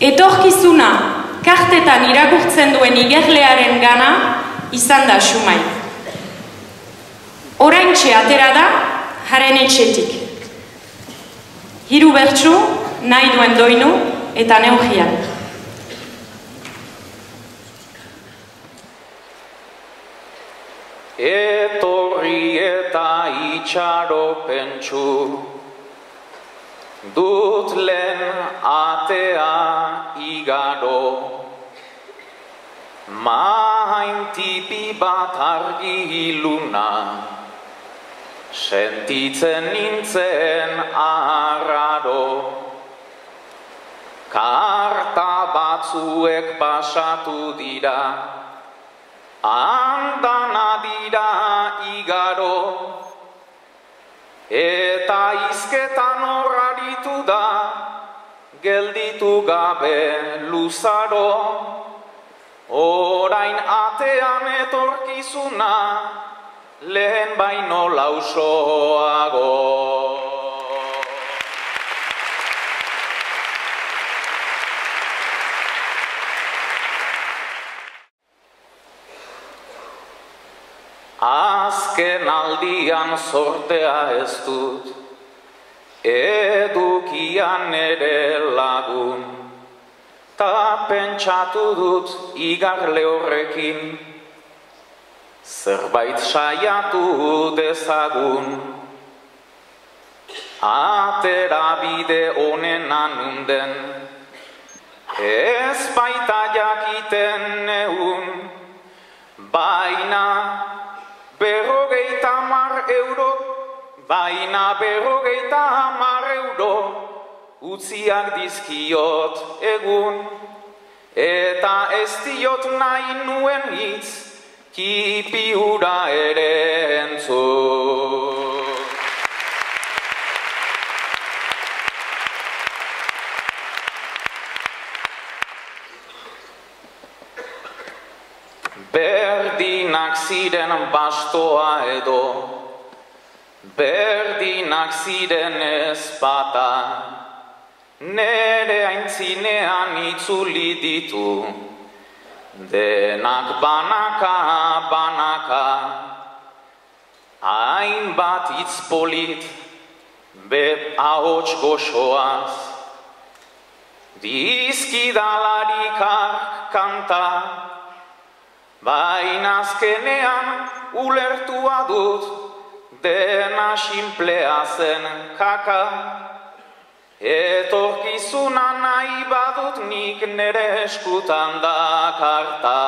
Etorkizuna kartetan irakurtzen duen igerlearen gana izan da Xumai. Oraintxe atera da haren etxetik. 3 bertsu, nahi duen doinu eta neugian. Etorri eta itxaropentsu, dut lehen atea igaro, mahaintipi bat argi iluna, sentitzen nintzen arraro. Karta batzuek pasatu dira, andana dira igaro, eta hizketan horraritu da, gelditu gabe luzaro. Orain atean etorkizuna, lehen baino lausoago. Azken aldian sortea ez dut, edukian ere lagun, ta pentsatu dut igarle horrekin, zerbait saiatu dezagun. Atera bide honena nunden, ez baita jakiten neun, baina 50 euro utziak dizkiot egun, eta ez diot nahi nuen hitz, kipi hura ere entzun. Berdinak ziren bastoa edo, berdinak ziren ezpata, nere aintzinean itzuli ditu, denak banaka, banaka. Hainbat hitz polit, ahots goxoaz, dizkidalarikak kanta, baina azkenean ulertua dut, dena sinplea zen kaka. Etorkizuna nahi badut nik nere eskutan da karta.